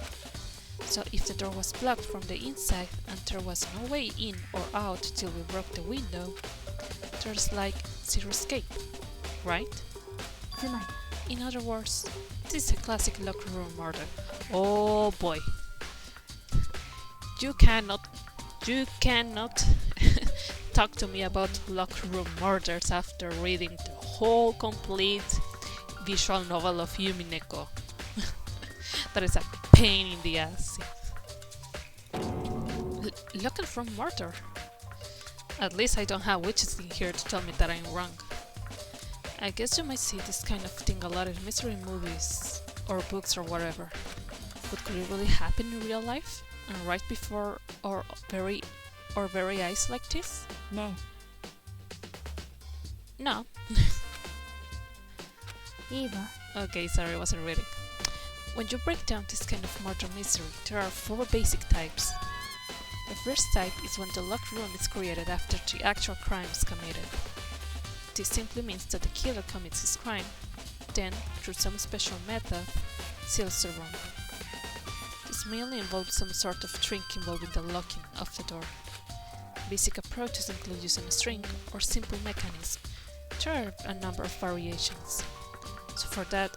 So if the door was blocked from the inside and there was no way in or out till we broke the window, there's like zero escape, right? つまり In other words, this is a classic locker room murder. Oh boy. You cannot You cannot talk to me about locker room murders after reading the whole complete visual novel of Yumi Neko. That is a pain in the ass. Locker room murder? At least I don't have witches in here to tell me that I'm wrong. I guess you might see this kind of thing a lot in mystery movies or books or whatever. But could it really happen in real life? And right before our very eyes like this? ね No. えいいわ Okay, sorry, I wasn't reading. When you break down this kind of murder mystery, there are 4 basic types. The first type is when the locked room is created after the actual crime is committed. This simply means that the killer commits his crime, then, through some special method, seals the room. This mainly involves some sort of trick involving the locking of the door. Basic approaches include using a string or simple mechanism. There are a number of variations. So for that,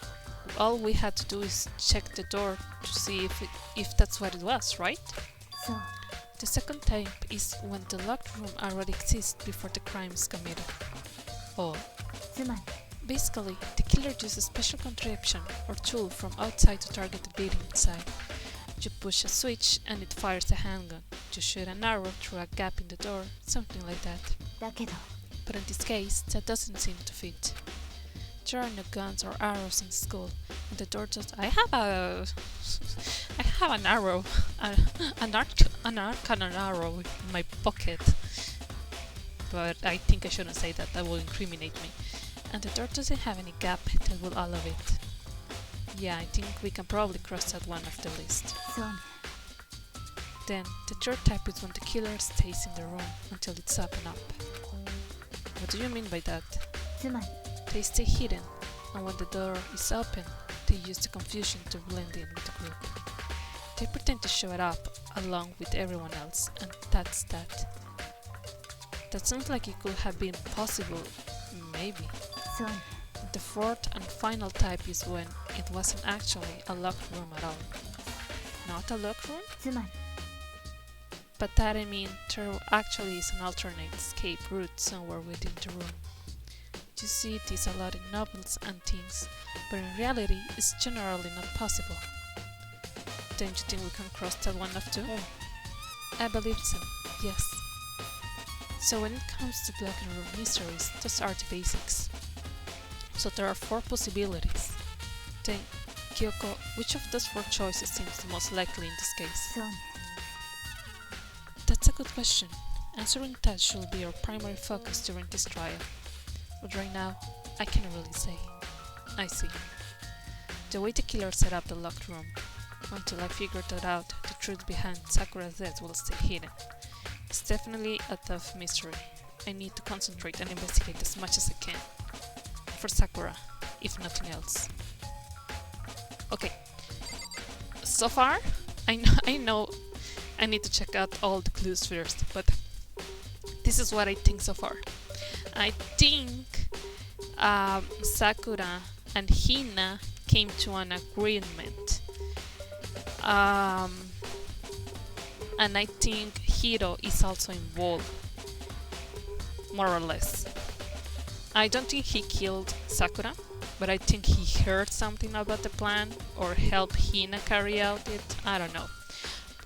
all we had to do is check the door to see if that's what it was, right? そう The second type is when the locked room already exists before the crime is committed. Oh. つまり Basically, the killer uses a special contraption or tool from outside to target the victim inside. You push a switch and it fires a handgun. You shoot an arrow through a gap in the door, something like that. だけど But in this case, that doesn't seem to fit. There are no guns or arrows in school, and the door just... I have an arrow, an arc and an arrow in my pocket. But I think I shouldn't say that, that will incriminate me. And the door doesn't have any gap that will allow it. Yeah, I think we can probably cross that one off the list. そうね Then, the third type is when the killer stays in the room until it's up and up. What do you mean by that? つまり They stay hidden, and when the door is open, they use the confusion to blend in with the group. They pretend to show it up along with everyone else, and that's that. That sounds like it could have been possible, maybe. そうね The fourth and final type is when it wasn't actually a locked room at all. Not a locked room? つまり But that I mean there actually is an alternate escape route somewhere within the room. You see this a lot in novels and things, but in reality it's generally not possible. Don't you think we can cross that one off too? I believe so, yes. So when it comes to block and room mysteries, those are the basics. So there are 4 possibilities. Then, Kyoko, which of those 4 choices seems the most likely in this case? そうね That's a good question. Answering that should be our primary focus during this trial. But right now, I cannot really say. I see. The way the killer set up the locked room. Until I figured that out, the truth behind Sakura's death will stay hidden. It's definitely a tough mystery. I need to concentrate and investigate as much as I can. For Sakura, if nothing else. Okay. So far, I know I need to check out all the clues first, but this is what I think so far. I think Sakura and Hina came to an agreement. And I think Hiro is also involved, more or less. I don't think he killed Sakura, but I think he heard something about the plan or helped Hina carry out it, I don't know.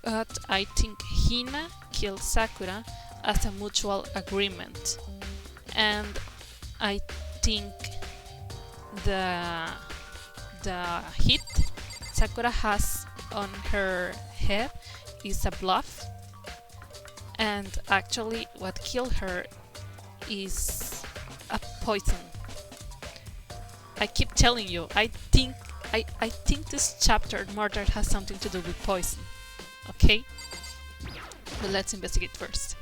But I think Hina killed Sakura as a mutual agreement. And I think the hit Sakura has on her head is a bluff, and actually what killed her is a poison. I keep telling you, I think this chapter murder has something to do with poison. Okay? But let's investigate first.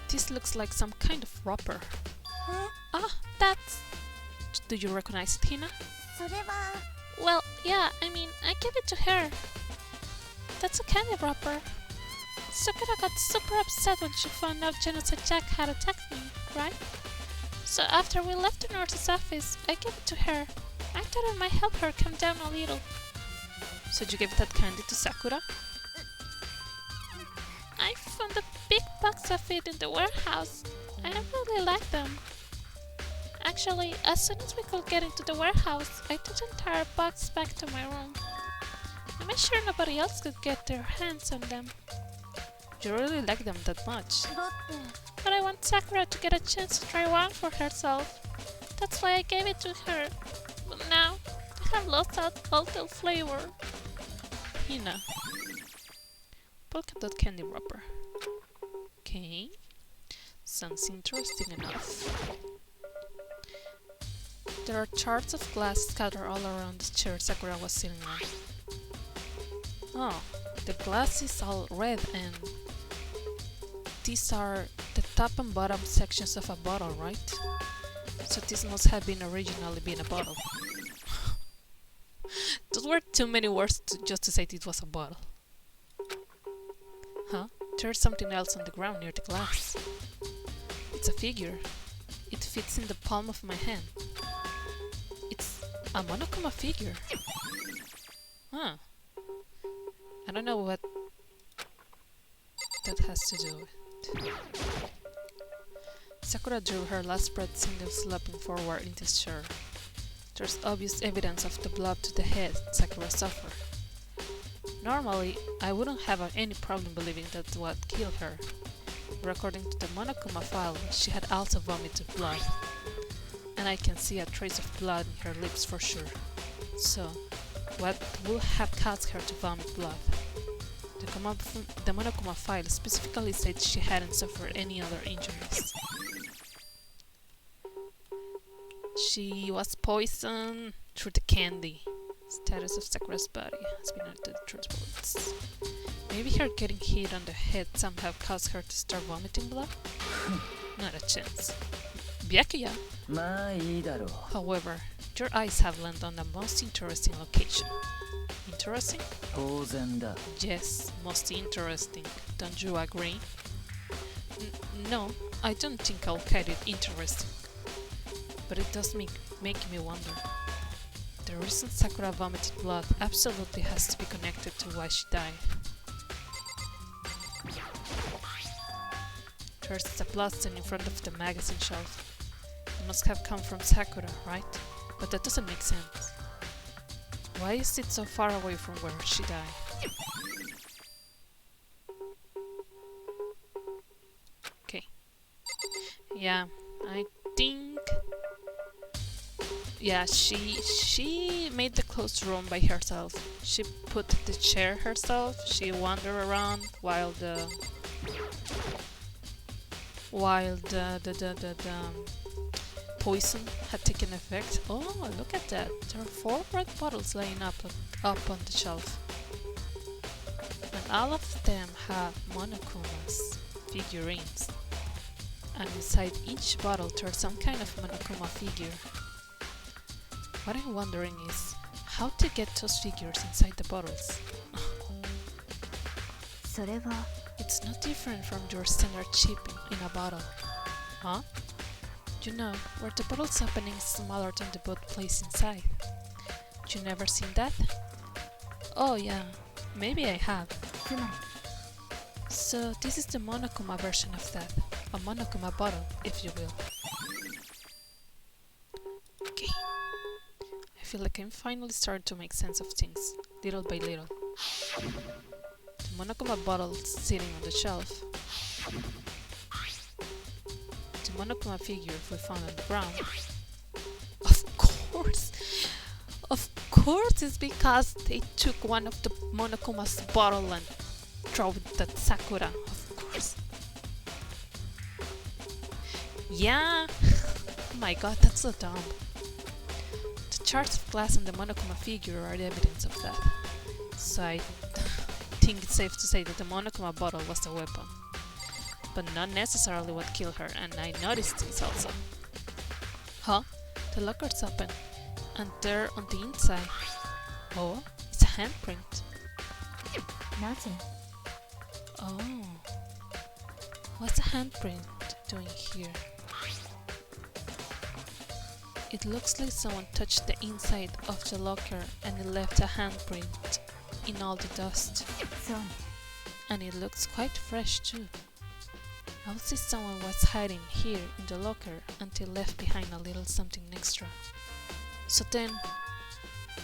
This looks like some kind of wrapper. Ah, that's... Do you recognize it, Hina? それは Well, yeah, I mean, I gave it to her. That's a candy wrapper. Sakura got super upset when she found out Genocide Jack had attacked me, right? So after we left the nurse's office, I gave it to her. I thought it might help her calm down a little. So you gave that candy to Sakura? I found that fit in the warehouse. I don't really like them. Actually, as soon as we could get into the warehouse, I took the entire box back to my room. I made sure nobody else could get their hands on them. You really like them that much. だって But I want Sakura to get a chance to try one for herself. That's why I gave it to her. But now, they have lost all their flavor. Hina. Polka dot candy wrapper. Okay. Sounds interesting enough. There are shards of glass scattered all around the chair Sakura was sitting on. Oh, the glass is all red and these are the top and bottom sections of a bottle, right? So this must have been originally been a bottle. Those were too many words just to say it was a bottle. Huh? There's something else on the ground near the glass. It's a figure. It fits in the palm of my hand. It's a monokuma figure. Huh. I don't know what that has to do with. Sakura drew her last breath, single slumping forward in the chair. There's obvious evidence of the blow to the head Sakura suffered. Normally, I wouldn't have any problem believing that's what killed her. But according to the Monokuma file, she had also vomited blood. And I can see a trace of blood in her lips for sure. So, what would have caused her to vomit blood? The Monokuma file specifically said she hadn't suffered any other injuries. She was poisoned through the candy. Status of Sakura's body has been added through the bullets. Maybe her getting hit on the head somehow caused her to start vomiting blood? Not a chance. Byakuya! まあいいだろう However, your eyes have landed on the most interesting location. Interesting? 当然だ Yes, most interesting. Don't you agree? No, I don't think I'll find it interesting. But it does make me wonder. The reason Sakura vomited blood absolutely has to be connected to why she died. There's a blood stain in front of the magazine shelf. It must have come from Sakura, right? But that doesn't make sense. Why is it so far away from where she died? Okay. Yeah, I think... Yeah, she made the closed room by herself. She put the chair herself. She wandered around while the poison had taken effect. Oh, look at that! There are 4 red bottles laying up on the shelf, and all of them have Monokuma's figurines. And inside each bottle, there's some kind of Monokuma figure. What I'm wondering is how to get those figures inside the bottles. それは It's not different from your standard chip in a bottle. Huh? You know, where the bottle's opening is smaller than the boot placed inside. You never seen that? Oh yeah, maybe I have. つまり So this is the Monokuma version of that. A Monokuma bottle, if you will. Okay. I feel like I'm finally starting to make sense of things, little by little. The Monokuma bottle sitting on the shelf. The Monokuma figure we found on the ground. Of course! Of course it's because they took one of the Monokuma's bottle and throw it at Sakura. Of course. Yeah! Oh my god, that's so dumb. The shards of glass on the Monokuma figure are the evidence of that. So I think it's safe to say that the Monokuma bottle was the weapon. But not necessarily what killed her, and I noticed this also. Huh? The locker's open. And there on the inside. Oh, it's a handprint. なぜ Oh. What's the handprint doing here? It looks like someone touched the inside of the locker and it left a handprint in all the dust. そうね And it looks quite fresh too. I would say someone was hiding here in the locker until left behind a little something extra. So then,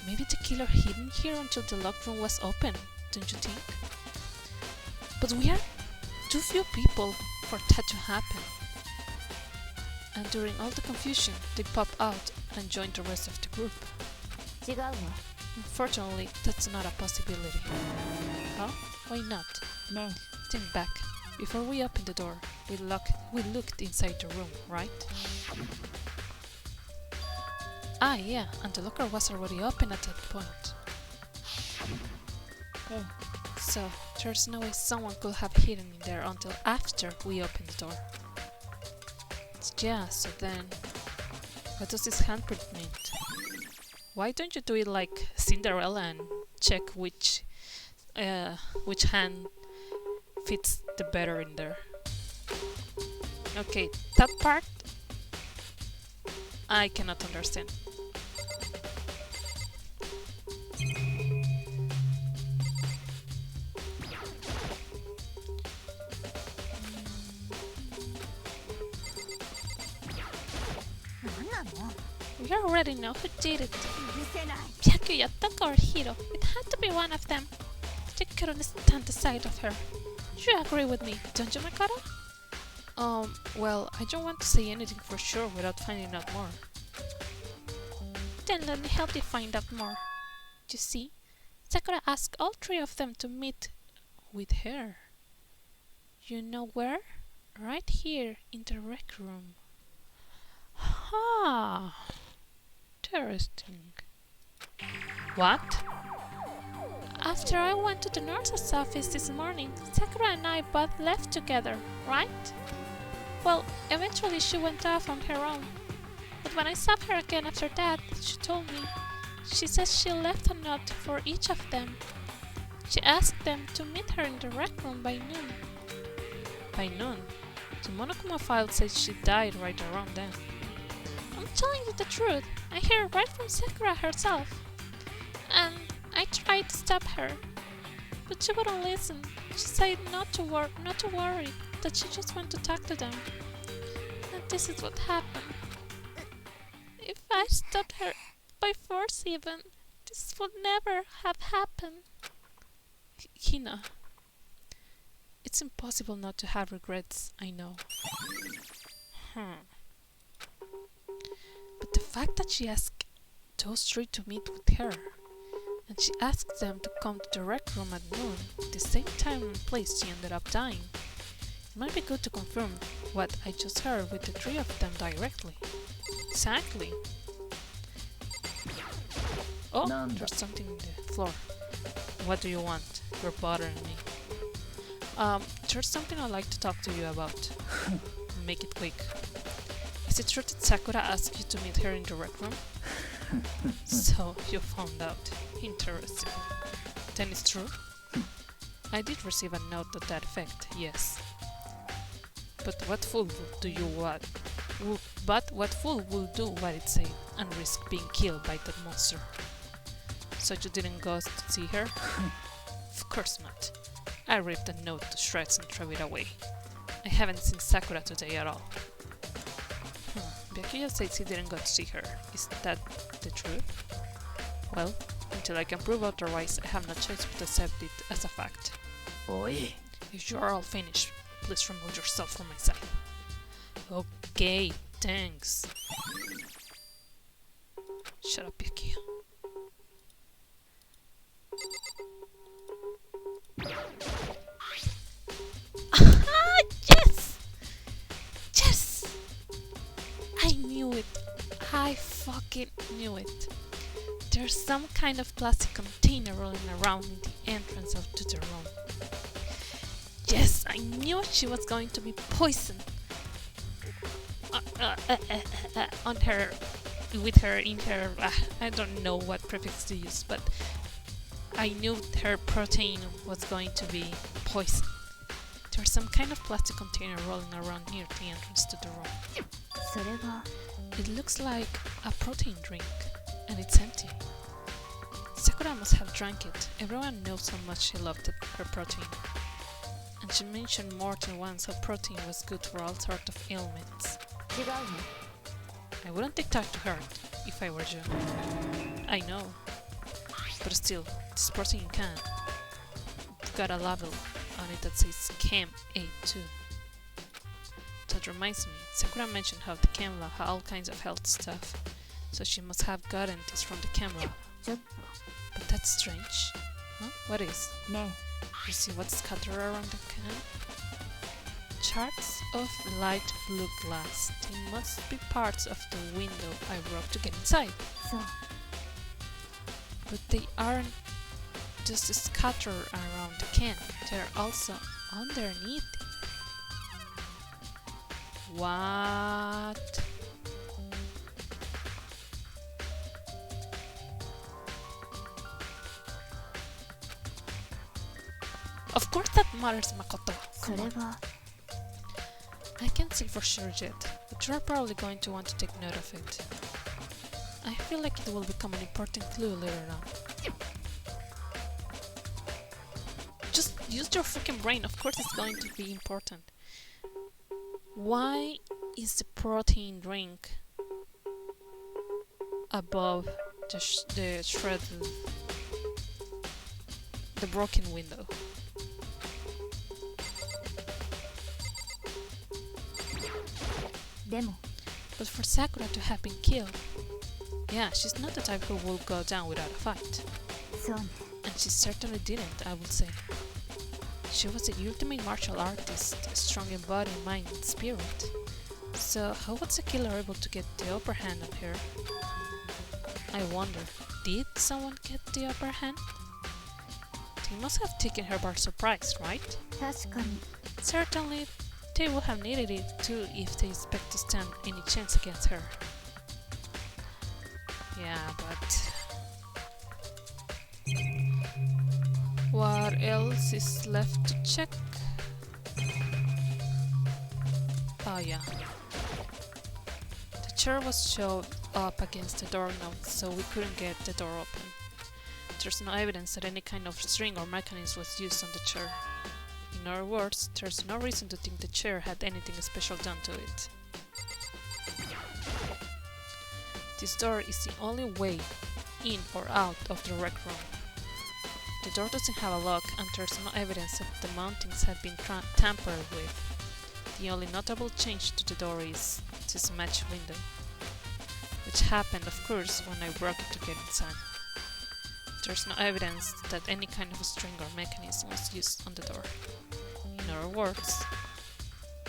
maybe the killer hidden here until the locked room was open, don't you think? But we are too few people for that to happen. And during all the confusion, they pop out and join the rest of the group. 違うわ Unfortunately, that's not a possibility. Huh? Why not? ね Think back. Before we opened the door, we looked inside the room, right? Ah, yeah, and the locker was already open at that point. ええ So, there's no way someone could have hidden in there until after we opened the door. Yeah, so then, what does this handprint mean? Why don't you do it like Cinderella and check which hand fits the better in there? Okay, that part I cannot understand. We already know who did it. 許せない Byakuya took our hero. It had to be one of them. They couldn't stand the sight of her. You agree with me, don't you, Makoto? Well, I don't want to say anything for sure without finding out more. Then let me help you find out more. You see, Sakura asked all three of them to meet with her. You know where? Right here in the rec room. Ah, interesting. What? After I went to the nurse's office this morning, Sakura and I both left together, right? Well, eventually she went off on her own. But when I saw her again after that, she told me. She says she left a note for each of them. She asked them to meet her in the rec room by noon. By noon? The Monokuma file says she died right around then. I'm telling you the truth. I hear it right from Sakura herself. And I tried to stop her, but she wouldn't listen. She said not to worry, that she just wanted to talk to them. And this is what happened. If I stopped her by force even, this would never have happened. Hina, it's impossible not to have regrets, I know. But the fact that she asked those three to meet with her, and she asked them to come to the rec room at noon, the same time and place she ended up dying. It might be good to confirm what I just heard with the three of them directly. Exactly. Oh, there's something on the floor. What do you want? You're bothering me. There's something I'd like to talk to you about. Make it quick. Is it true that Sakura asked you to meet her in the rec room? So, you found out. Interesting. Then it's true? I did receive a note to that effect, yes. But what fool will do what it said and risk being killed by that monster? So you didn't go to see her? Of course not. I ripped the note to shreds and threw it away. I haven't seen Sakura today at all. Byakuya says he didn't go to see her. Is that the truth? Well, until I can prove otherwise, I have no choice but to accept it as a fact. Oi. If you are all finished, please remove yourself from my sight. Okay, thanks. Shut up, Byakuya. Ah, yes! Yes! I knew it. I fucking knew it. There's some kind of plastic container rolling around in the entrance to the room. Yes, I knew she was going to be poisoned. On her, with her, in her, I don't know what prefix to use, but I knew her protein was going to be poisoned. There's some kind of plastic container rolling around near the entrance to the room. それは It looks like a protein drink, and it's empty. Sakura must have drank it. Everyone knows how much she loved her protein. And And she mentioned more than once how protein was good for all sorts of ailments. 違うの I wouldn't TikTok to her if I were you. I know. But still, this protein can. It's got a label on it that says Chem A2. That reminds me, Sakura mentioned how the Chem lab had all kinds of health stuff. So she must have gotten this from the Chem lab. ちょっ But that's strange. Huh? What is? とね You see what's scattered around the can? Shards of light blue glass. They must be parts of the window I broke to get inside. そう But they aren't just scattered around the can. They're also underneath it. What? Of course that matters, Makoto. そ Come れ on. は I can't say for sure yet, but you're probably going to want to take note of it. I feel like it will become an important clue later on. Just use your freaking brain, of course it's going to be important. Why is the protein drink above the shredded, the broken window?でも But for Sakura to have been killed, yeah, she's not the type who will go down without a fight. そうね And she certainly didn't, I would say. She was the ultimate martial artist, strong in body, mind, and spirit. So how was the killer able to get the upper hand on her? I wonder, did someone get the upper hand? They must have taken her by surprise, right? 確かに Certainly, they would have needed it too if they expect to stand any chance against her. Yeah, but... what else is left to check? Oh yeah. The chair was shoved up against the doorknob, so we couldn't get the door open. There's no evidence that any kind of string or mechanism was used on the chair. In other words, there's no reason to think the chair had anything special done to it. This door is the only way in or out of the rec room. The door doesn't have a lock, and there's no evidence that the mountings have been tampered with. The only notable change to the door is this smashed window, which happened, of course, when I broke it to get inside. There's no evidence that any kind of string or mechanism was used on the door. In other words,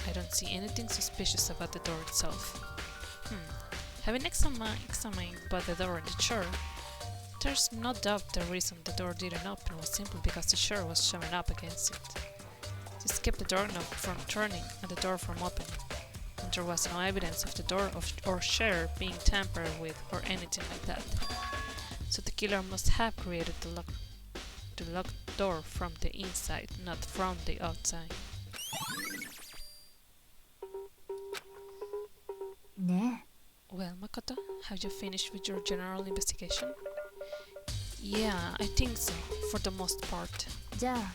I don't see anything suspicious about the door itself. Having examined both the door and the chair, there's no doubt the reason the door didn't open was simply because the chair was shoving up against it. This kept the doorknob from turning and the door from opening, and there was no evidence of the door or chair being tampered with or anything like that. So the killer must have created the locked door from the inside, not from the outside. ね Well, Makoto, have you finished with your general investigation? Yeah, I think so, for the most part. えじゃあ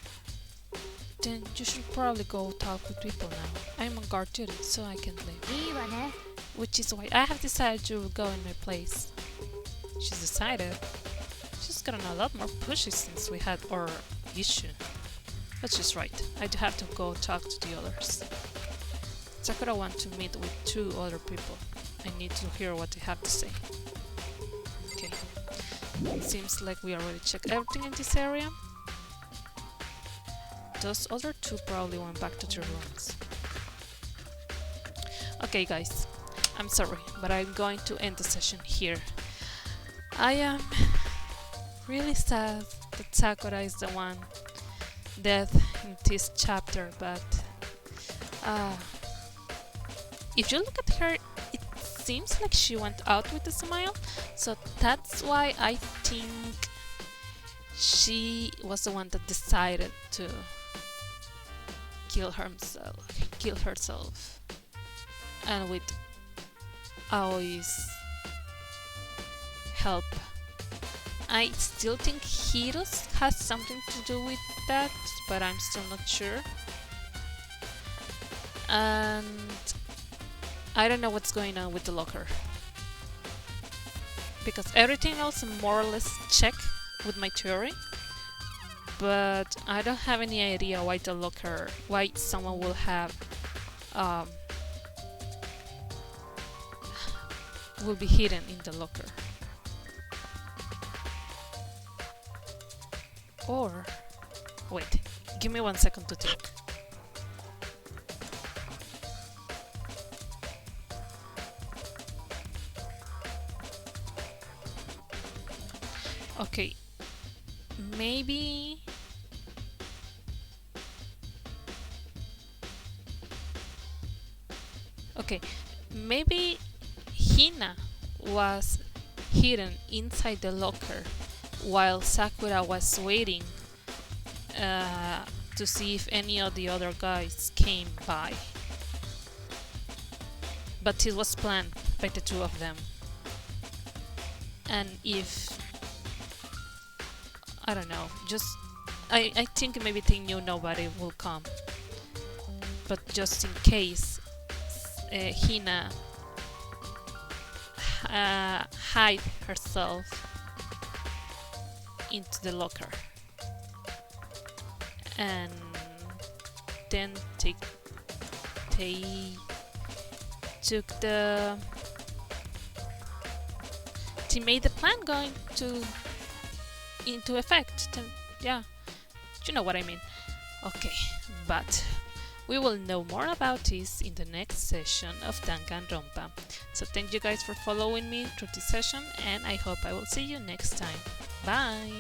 Then you should probably go talk with people now. I'm on guard duty, so I can't leave. いいわね Which is why I have decided you will go in my place. She's decided. She's gotten a lot more pushy since we had our issue. But she's right. I do have to go talk to the others. Sakura wants to meet with 2 other people. I need to hear what they have to say. Okay. It seems like we already checked everything in this area. Those other 2 probably went back to their rooms. Okay guys, I'm sorry, but I'm going to end the session here. I am really sad that Sakura is the one dead in this chapter, but if you look at her, it seems like she went out with a smile, so that's why I think she was the one that decided to kill herself, and with Aoi's help. I still think Hiros has something to do with that, but I'm still not sure. And I don't know what's going on with the locker, because everything else more or less check with my theory, but I don't have any idea why the locker, why someone will have will be hidden in the locker. Or wait, give me 1 second to think. Okay, maybe maybe Hina was hidden inside the locker while Sakura was waiting to see if any of the other guys came by. But it was planned by the two of them. And if I don't know, just I think maybe they knew nobody will come. But just in case, Hina hide herself into the locker, and then they took the they made the plan going into effect. Yeah, you know what I mean. Okay, but we will know more about this in the next session of Danganronpa. So thank you guys for following me through this session, and I hope I will see you next time. Bye!